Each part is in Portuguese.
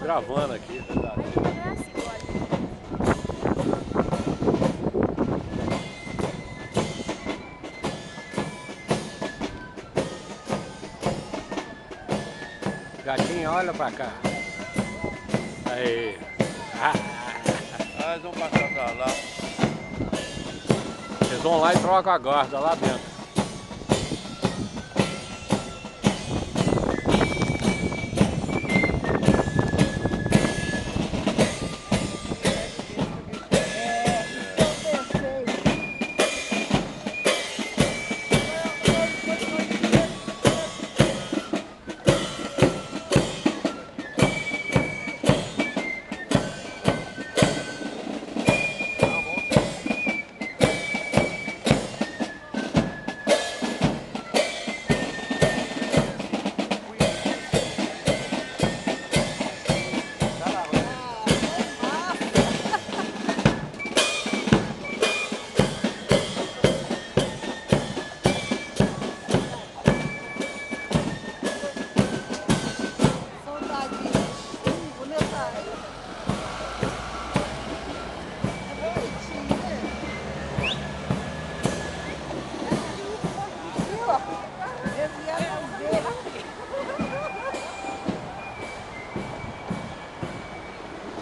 gravando aqui. Gatinha, olha pra cá. Aí. Eles vão passar pra lá. Eles vão lá e trocam a guarda lá dentro.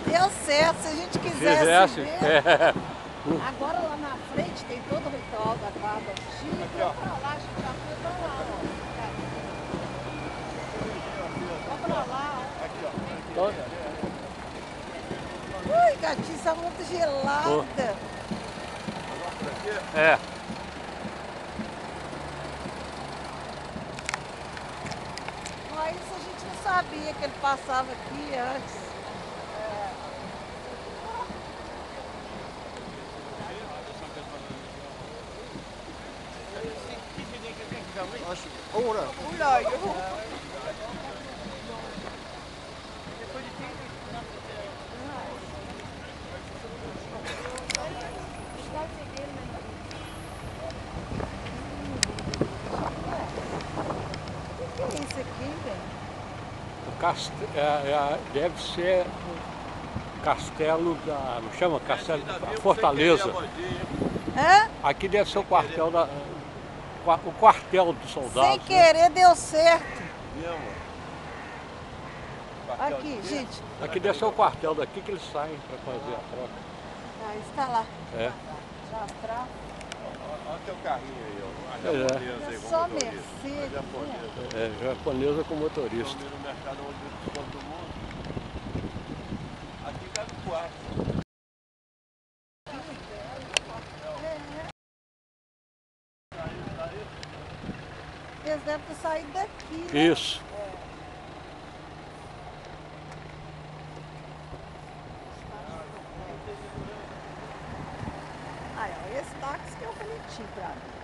Deu certo, se a gente quisesse ver. Agora lá na frente tem todo o ritual da guarda antiga. Pra lá, a gente já foi pra lá, ó. Vamos pra lá, ó. Ui, gatinho, está muito gelada. É. Mas isso a gente não sabia que ele passava aqui antes. O que é isso aqui, velho? Deve ser castelo da... Não chama castelo? Fortaleza. Hã? Aqui deve ser o quartel da... O quartel dos soldados. Sem querer deu certo. Mesmo? Aqui, gente. Aqui deve ser o quartel, daqui que eles saem para fazer a troca. Ah, está lá. É. Já atrás. Olha o teu carrinho aí, ó. A É. japonesa aí com Só motorista. Mercedes. A japonesa. É, japonesa com motorista. No mercado onde todo mundo. Aqui cabe o quarto. Eles devem ter saído daqui, né? Isso. Aí, ó, esse táxi que é o bonitinho pra mim.